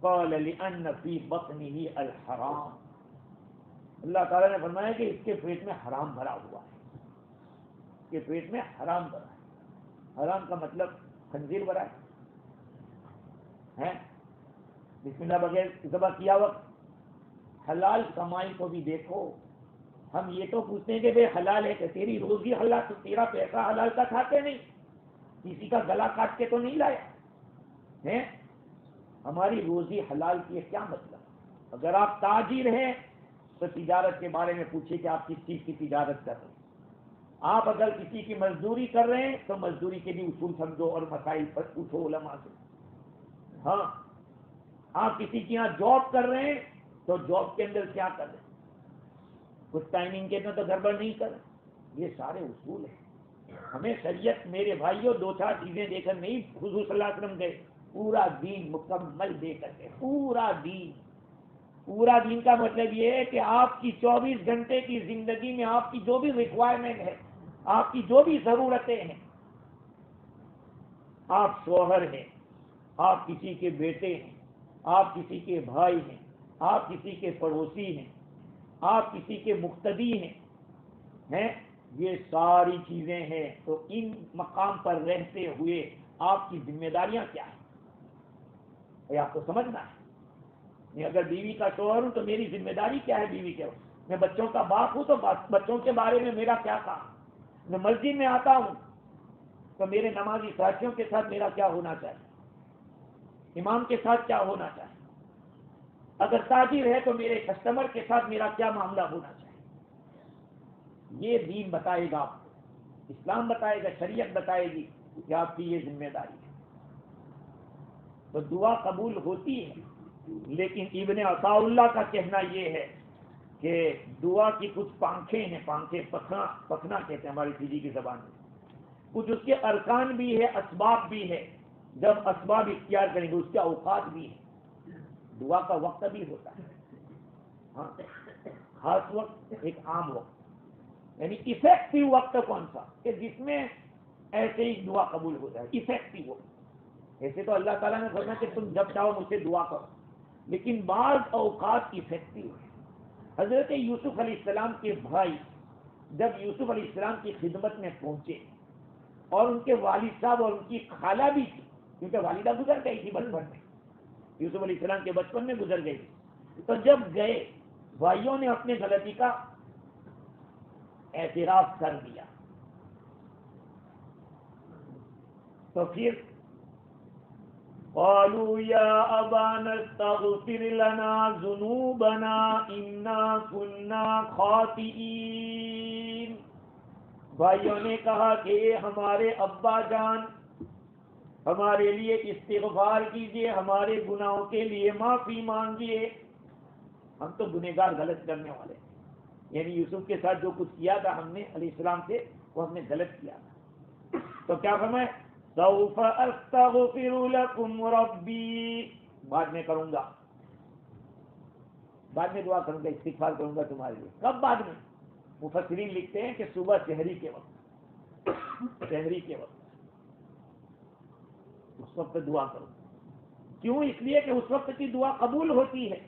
قال لأن فی بطنہ الحرام، اللہ تعالیٰ نے فرمایا کہ اس کے پیٹ میں حرام بھرا ہوا ہے، اس کے پیٹ میں حرام بھرا ہے۔ حرام کا مطلب خنزیر بھرا ہے، بسم اللہ بغیر ذبح کیا وقت۔ حلال کمائی کو بھی دیکھو، ہم یہ تو پوچھتے ہیں کہ بے حلال ہے کہ تیری روزی حلال، تو تیرا پیسہ حلال کا کھاتے نہیں، کسی کا گلا کاٹ کے تو نہیں لایا ہے۔ ہماری روزی حلال کی ہے، کیا مطلب؟ اگر آپ تاجر ہیں تو تجارت کے بارے میں پوچھیے کہ آپ کس چیز کی تجارت کر رہے ہیں۔ آپ اگر کسی کی مزدوری کر رہے ہیں تو مزدوری کے بھی اصول سمجھو اور مسائل پر پوچھو علماء سے۔ ہاں، آپ کسی کے یہاں جاب کر رہے ہیں تو جاب کے اندر کیا کر رہے ہیں، کچھ ٹائمنگ کے اندر تو گڑبڑ نہیں کر رہے، یہ سارے اصول ہیں۔ ہمیں شریعت میرے بھائیوں 2-4 چیزیں دے کر نہیں حضور صلی اللہ علیہ وسلم گئے، پورا دین مکمل دے کر کے، پورا دین۔ پورا دین کا مطلب یہ ہے کہ آپ کی 24 گھنٹے کی زندگی میں آپ کی جو بھی ریکوائرمنٹ ہے، آپ کی جو بھی ضرورتیں ہیں، آپ شوہر ہیں، آپ کسی کے بیٹے ہیں، آپ کسی کے بھائی ہیں، آپ کسی کے پڑوسی ہیں، آپ کسی کے مقتدی ہیں، یہ ساری چیزیں ہیں۔ تو ان مقام پر رہتے ہوئے آپ کی ذمہ داریاں کیا ہیں، یہ آپ کو سمجھنا ہے۔ اگر بیوی کا شوہر ہوں تو میری ذمہ داری کیا ہے بیوی کے وقت؟ میں بچوں کا باپ ہوں تو بچوں کے بارے میں میرا کیا کام؟ میں مسجد میں آتا ہوں تو میرے نمازی ساتھیوں کے ساتھ میرا کیا ہونا چاہیے، امام کے ساتھ کیا ہونا چاہیے، اگر تاجر ہے تو میرے کسٹمر کے ساتھ میرا کیا معاملہ ہونا چاہیے، یہ دین بتائے گا آپ کو، اسلام بتائے گا، شریعت بتائے گی کہ آپ کی یہ ذمہ داری ہے۔ تو دعا قبول ہوتی ہے، لیکن ابن عطاء اللہ کا کہنا یہ ہے کہ دعا کی کچھ پانکھیں ہیں، پانکھیں پکنا کہتے ہیں ہماری فجی کی زبان میں، کچھ اس کے ارکان بھی ہے، اسباب بھی ہے، جب اسباب اختیار کریں گے اس کے اوقات بھی ہے، دعا کا وقت بھی ہوتا ہے، ہاں خاص وقت، ایک عام وقت، یعنی افیکٹو وقت کون سا کہ جس میں ایسے ہی دعا قبول ہو جائے، افیکٹو وقت۔ ایسے تو اللہ تعالیٰ نے فرمایا کہ تم جب چاہو مجھ سے دعا کرو، لیکن بعض اوقات افیکٹو ہے۔ حضرت یوسف علیہ السلام کے بھائی جب یوسف علیہ السلام کی خدمت میں پہنچے اور ان کے والد صاحب اور ان کی خالہ بھی تھی، کیونکہ والدہ گزر گئی تھی بچپن میں، یوسف علیہ السلام کے بچپن میں گزر گئی تھی، تو جب گئے بھائیوں نے اپنے غلطی کا اعتراف کر دیا، تو پھر قالوا یا ابانا استغفر لنا ذنوبنا انا كنا خاطئین، بھائیوں نے کہا کہ ہمارے ابا جان ہمارے لیے استغفار کیجئے، ہمارے گناہوں کے لیے معافی مانگیے، ہم تو گنہگار غلط کرنے والے ہیں۔ یعنی یوسف کے ساتھ جو کچھ کیا تھا ہم نے علیہ السلام سے، وہ ہم نے غلط کیا تھا، تو کیا فرمائے سوف استغفر لکم ربی، بعد میں کروں گا، بعد میں دعا کروں گا، استغفار کروں گا تمہارے لیے۔ کب بعد میں؟ مفسرین لکھتے ہیں کہ صبح سحری کے وقت، سحری کے وقت اس وقت دعا کرو، کیوں؟ اس لیے کہ اس وقت کی دعا قبول ہوتی ہے۔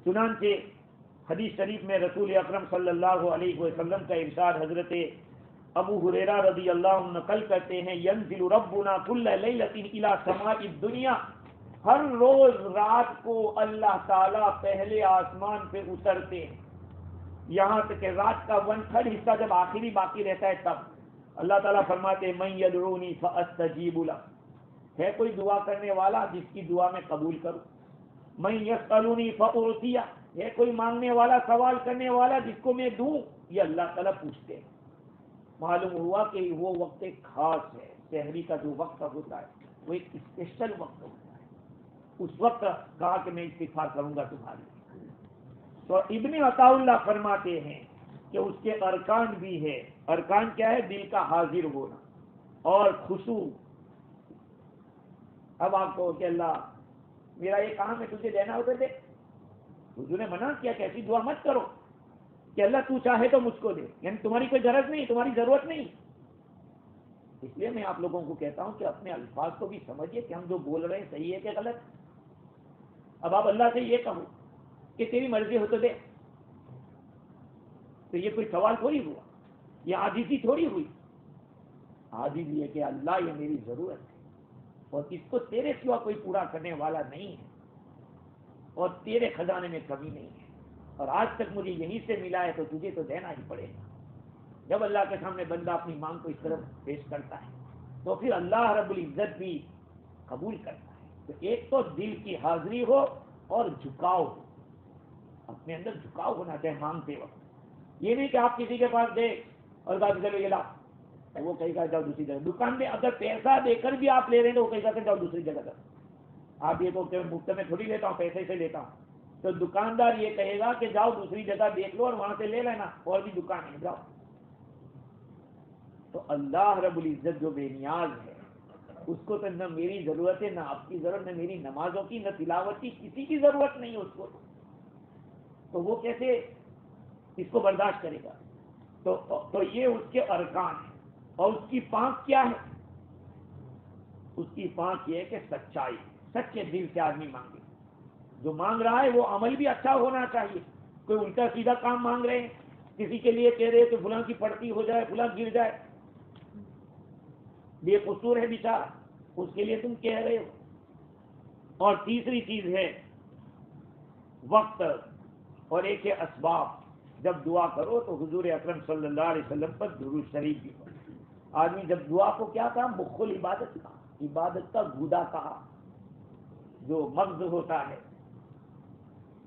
چنانچہ حدیث شریف میں رسول اکرم صلی اللہ علیہ وسلم کا ارشاد حضرت ابو ہریرہ رضی اللہ عنہ نقل کرتے ہیں، ینزل ربنا کل لیلۃ الی سماء الدنیا، ہر روز رات کو اللہ تعالیٰ پہلے آسمان پہ اترتے ہیں، یہاں تک کہ رات کا 1/3 حصہ جب آخری باقی رہتا ہے تب اللہ تعالیٰ فرماتے ہیں من یدعونی فاستجیب لہ، ہے کوئی دعا کرنے والا جس کی دعا میں قبول کروں، من یسألونی فاعطیہ، ہے کوئی مانگنے والا، سوال کرنے والا جس کو میں دوں، یہ اللہ تعالیٰ پوچھتے ہیں۔ معلوم ہوا کہ وہ وقت ایک خاص ہے، سحری کا جو وقت ہوتا ہے وہ ایک اسپیشل وقت ہوتا ہے، اس وقت کہا کہ میں استغفار کروں گا تمہارے لیے۔ تو ابن عطاء اللہ فرماتے ہیں کہ اس کے ارکان بھی ہے، ارکان کیا ہے؟ دل کا حاضر ہونا اور خشوع۔ اب آپ کو کہ اللہ میرا یہ کام ہے تجھے دینا ہوتا دے، حضور نے منع کیا کہ ایسی دعا مت کرو کہ اللہ تو چاہے تو مجھ کو دے، یعنی تمہاری کوئی غرض نہیں، تمہاری ضرورت نہیں۔ اس لیے میں آپ لوگوں کو کہتا ہوں کہ اپنے الفاظ کو بھی سمجھیے کہ ہم جو بول رہے ہیں صحیح ہے کہ غلط۔ اب آپ اللہ سے یہ کہو کہ تیری مرضی ہو تو دے، تو یہ کوئی سوال تھوڑی ہوا، یہ عاجزی تھوڑی ہوئی۔ عاجزی یہ کہ اللہ یہ میری ضرورت ہے اور اس کو تیرے سوا کوئی پورا کرنے والا نہیں ہے اور تیرے خزانے میں کمی نہیں ہے، اور آج تک مجھے یہیں سے ملا ہے تو تجھے تو دینا ہی پڑے گا۔ جب اللہ کے سامنے بندہ اپنی مانگ کو اس طرح پیش کرتا ہے تو پھر اللہ رب العزت بھی قبول کرتا ہے۔ تو ایک تو دل کی حاضری ہو اور جھکاؤ ہو، اپنے اندر جھکاؤ ہونا چاہیے مانگتے وقت۔ یہ نہیں کہ آپ کسی کے پاس دے اور بات کرو یہ لا، وہ کہیں گا جاؤ دوسری جگہ، دکان میں اگر پیسہ دے کر بھی آپ لے رہے ہیں تو وہ کہیں گا کہ جاؤ دوسری جگہ جاؤ۔ آپ یہ تو کہ مفت میں تھوڑی لیتا ہوں، پیسے سے لیتا ہوں، تو دکاندار یہ کہے گا کہ جاؤ دوسری جگہ دیکھ لو اور وہاں سے لے لینا، اور بھی دکان ہے جاؤ۔ تو اللہ رب العزت جو بے نیاز ہے اس کو تو نہ میری ضرورت ہے، نہ آپ کی ضرورت، نہ میری نمازوں کی، نہ تلاوت کی، کسی کی ضرورت نہیں ہے اس کو، تو وہ کیسے اس کو برداشت کرے گا؟ تو یہ اس کے ارکان ہیں۔ اور اس کی پانچ کیا ہے؟ اس کی پانچ یہ ہے کہ سچائی، سچے دل سے آدمی مانگے، جو مانگ رہا ہے وہ عمل بھی اچھا ہونا چاہیے۔ کوئی الٹا سیدھا کام مانگ رہے ہیں، کسی کے لیے کہہ رہے کہ فلاں کی پڑتی ہو جائے، فلاں گر جائے، بے قصور ہے بیچارہ، اس کے لیے تم کہہ رہے ہو۔ اور تیسری چیز ہے وقت، اور ایک ہے اسباب، جب دعا کرو تو حضور اکرم صلی اللہ علیہ وسلم پر درود شریف بھی پڑھو۔ آدمی جب دعا کو کیا کہا؟ مخل عبادت کا، عبادت کا گودا کہا، جو مغز ہوتا ہے،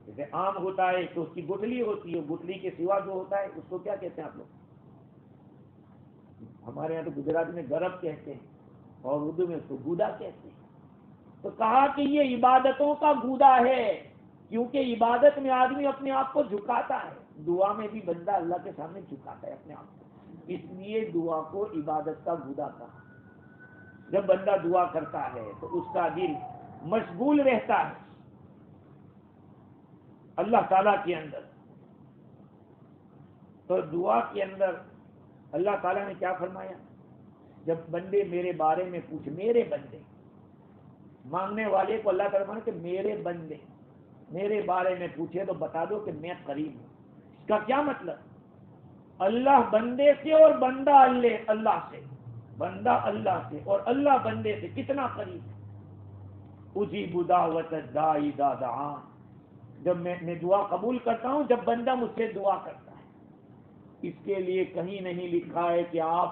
جیسے آم ہوتا ہے تو اس کی گٹلی ہوتی ہے، گٹلی کے سوا جو ہوتا ہے اس کو کیا کہتے ہیں آپ لوگ؟ ہمارے یہاں تو گجراتی میں گرب کہتے ہیں اور اردو میں اس کو گودا کہتے ہیں۔ تو کہا کہ یہ عبادتوں کا گودا ہے، کیونکہ عبادت میں آدمی اپنے آپ کو جھکاتا ہے، دعا میں بھی بندہ اللہ کے سامنے جھکاتا ہے اپنے آپ کو، اس لیے دعا کو عبادت کا گودا کہا۔ جب بندہ دعا کرتا ہے تو اس کا دل مشغول رہتا ہے اللہ تعالیٰ کے اندر۔ تو دعا کے اندر اللہ تعالیٰ نے کیا فرمایا؟ جب بندے میرے بارے میں پوچھ، میرے بندے، مانگنے والے کو اللہ تعالیٰ کہ میرے بندے میرے بارے میں پوچھے تو بتا دو کہ میں قریب ہوں۔ اس کا کیا مطلب؟ اللہ بندے سے اور بندہ اللہ سے، بندہ اللہ سے اور اللہ بندے سے کتنا قریب ہے۔ اجیب دعوت الداعی اذا دعان، جب میں دعا قبول کرتا ہوں جب بندہ مجھ سے دعا کرتا ہے۔ اس کے لیے کہیں نہیں لکھا ہے کہ آپ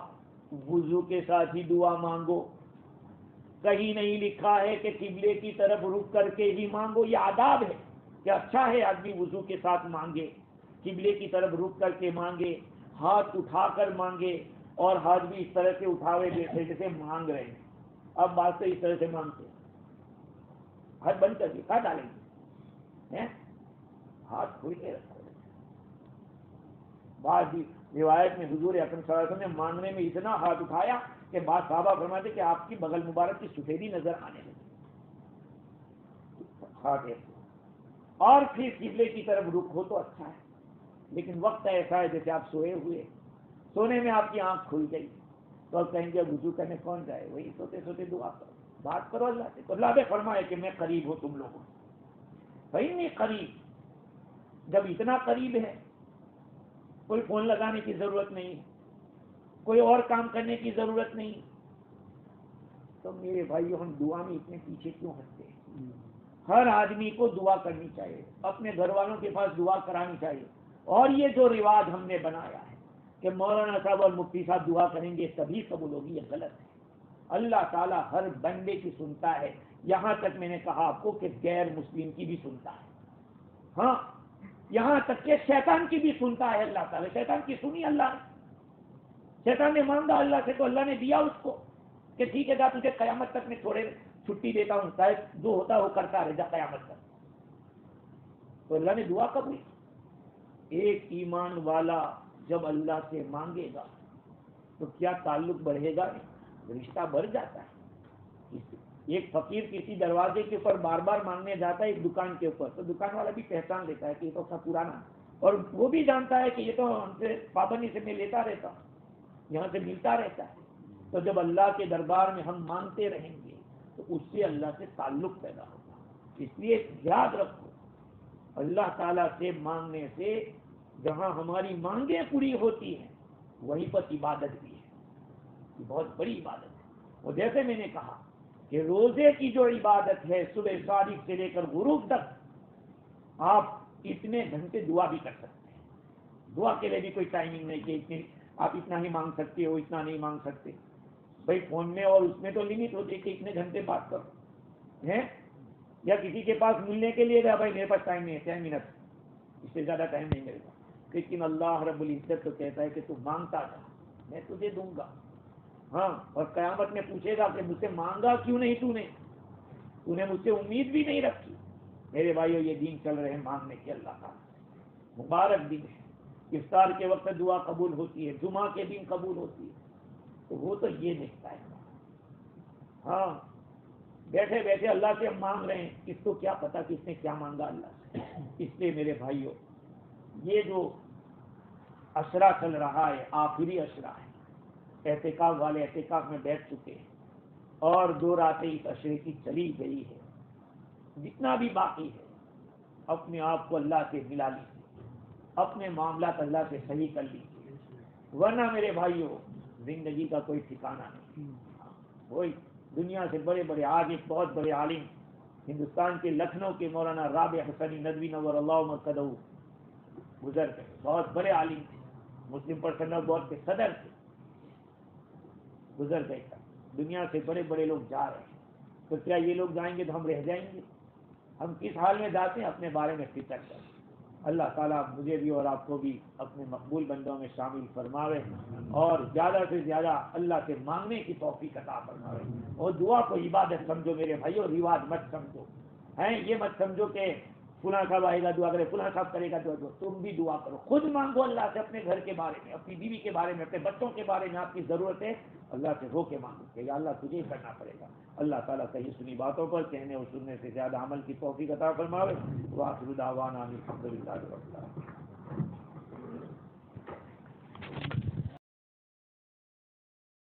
وضو کے ساتھ ہی دعا مانگو، کہیں نہیں لکھا ہے کہ قبلے کی طرف رک کر کے ہی مانگو۔ یہ آداب ہے کہ اچھا ہے آدمی وضو کے ساتھ مانگے، قبلے کی طرف رک کر کے مانگے، ہاتھ اٹھا کر مانگے، اور ہاتھ بھی اس طرح سے اٹھاوے جیسے مانگ رہے ہیں۔ اب بات تو اس طرح سے مانگتے ہیں، ہاتھ بند کر کے کہاں ڈالیں گے؟ ہاتھ کھول کے رکھو۔ بعض روایت میں حضور اکرم صلی اللہ علیہ وسلم نے مانگنے میں اتنا ہاتھ اٹھایا کہ بعض صحابہ فرماتے کہ آپ کی بغل مبارک کی سفیدی نظر آنے لگی۔ ہاتھ اور پھر قبلے کی طرف رخ ہو تو اچھا ہے، لیکن وقت ایسا ہے جیسے آپ سوئے ہوئے، سونے میں آپ کی آنکھ کھل گئی تو آپ کہیں گے وضو کرنے کون جائے؟ وہی سوتے سوتے دعا کرو، بات کرو اللہ سے۔ تو اللہ نے فرمایا کہ میں قریب ہوں تم لوگوں بھائی، میں قریب۔ جب اتنا قریب ہے کوئی فون لگانے کی ضرورت نہیں، کوئی اور کام کرنے کی ضرورت نہیں، تو میرے بھائیو ہم دعا میں اتنے پیچھے کیوں ہٹتے ہیں؟ ہر آدمی کو دعا کرنی چاہیے، اپنے گھر والوں کے پاس دعا کرانی چاہیے۔ اور یہ جو رواج ہم نے بنایا ہے کہ مولانا صاحب اور مفتی صاحب دعا کریں گے تبھی قبول ہوگی، یہ غلط ہے۔ اللہ تعالیٰ ہر بندے کی سنتا ہے، یہاں تک میں نے کہا آپ کو کہ غیر مسلم کی بھی سنتا ہے، ہاں یہاں تک کہ شیطان کی بھی سنتا ہے اللہ تعالیٰ۔ شیطان کی سنی اللہ نے، شیطان نے مانگا اللہ سے تو اللہ نے دیا اس کو کہ ٹھیک ہے جا، تجھے قیامت تک میں تھوڑے چھٹی دیتا ہوں، شاید جو ہوتا ہے وہ کرتا رہے جا قیامت تک۔ تو اللہ نے دعا قبول۔ ایک ایمان والا جب اللہ سے مانگے گا تو کیا تعلق بڑھے گا؟ رشتہ بڑھ جاتا ہے۔ ایک فقیر کسی دروازے کے اوپر بار بار مانگنے جاتا ہے ایک دکان کے اوپر، تو دکان والا بھی پہچان لیتا ہے کہ یہ تو سب پرانا، اور وہ بھی جانتا ہے کہ یہ تو ہم سے پابندی سے میں لیتا رہتا ہوں، یہاں سے ملتا رہتا ہے۔ تو جب اللہ کے دربار میں ہم مانگتے رہیں گے تو اس سے اللہ سے تعلق پیدا ہوگا۔ اس لیے یاد رکھو، اللہ تعالیٰ سے مانگنے سے جہاں ہماری مانگیں پوری ہوتی ہیں وہیں پر عبادت بھی ہے، یہ بہت بڑی عبادت ہے۔ اور جیسے میں نے کہا کہ روزے کی جو عبادت ہے صبح صادق سے لے کر غروب تک آپ اتنے گھنٹے دعا بھی کر سکتے ہیں۔ دعا کے لیے بھی کوئی ٹائمنگ نہیں کہ اتنے آپ اتنا ہی مانگ سکتے ہو، اتنا نہیں مانگ سکتے۔ بھائی فون میں اور اس میں تو لمٹ ہوتی ہے کہ اتنے گھنٹے بات کرو ہیں، یا کسی کے پاس ملنے کے لیے بھائی میرے پاس ٹائم نہیں ہے 10 منٹ، اس سے زیادہ ٹائم نہیں ملے گا، لیکن اللہ رب العزت تو کہتا ہے کہ تو مانگتا جا، میں تجھے دوں گا۔ ہاں، اور قیامت میں پوچھے گا کہ مجھ سے مانگا کیوں نہیں تو نے مجھ سے امید بھی نہیں رکھی۔ میرے بھائیو یہ دین چل رہے ہیں مانگنے کے، اللہ کا مبارک دن ہے۔ افطار کے وقت دعا قبول ہوتی ہے، جمعہ کے دن قبول ہوتی ہے، تو وہ تو یہ دیکھتا ہے۔ ہاں، بیٹھے بیٹھے اللہ سے ہم مانگ رہے ہیں، کس کو کیا پتا کہ اس نے کیا مانگا اللہ سے۔ اس لیے میرے بھائیو یہ جو عشرہ چل رہا ہے آخری عشرہ ہے، اعتکاف والے اعتکاف میں بیٹھ چکے ہیں اور 2 راتیں اس عشرے کی چلی گئی ہے۔ جتنا بھی باقی ہے اپنے آپ کو اللہ سے ملا لیجیے، اپنے معاملات اللہ سے صحیح کر لیجیے، ورنہ میرے بھائیو زندگی کا کوئی ٹھکانہ نہیں۔ وہی دنیا سے بڑے بڑے، آج ایک بہت بڑے عالم ہندوستان کے لکھنؤ کے مولانا رابع حسنی ندوی نور اللہ مرقدہ گزر گئے، بہت بڑے عالم تھے، مسلم پرسنل بورڈ کے صدر تھے، گزر گئے. دنیا سے بڑے بڑے لوگ جا رہے ہیں، تو کیا یہ لوگ جائیں گے تو ہم رہ جائیں گے؟ ہم کس حال میں جاتے ہیں اپنے بارے میں فکر کریں. اللہ تعالیٰ مجھے بھی اور آپ کو بھی اپنے مقبول بندوں میں شامل فرماوے، اور زیادہ سے زیادہ اللہ سے مانگنے کی توفیق عطا فرماوے. اور دعا کو عبادت سمجھو میرے بھائیو، رواج مت سمجھو. یہ مت سمجھو کہ فلاں صاحب آئے گا دعا کرے، فلاں صاحب کرے گا دعا کرو. تم بھی دعا کرو، خود مانگو اللہ سے اپنے گھر کے بارے میں، اپنی بیوی کے بارے میں، اپنے بچوں کے بارے میں. آپ کی ضرورت ہے اللہ سے رو کے مانگو کہ یا اللہ تجھے ہی کرنا پڑے گا. اللہ تعالیٰ صحیح سنی باتوں پر کہنے اور سننے سے زیادہ عمل کی توفیق عطا فرماوے. وآخر دعوانا الحمد للہ رب العالمین.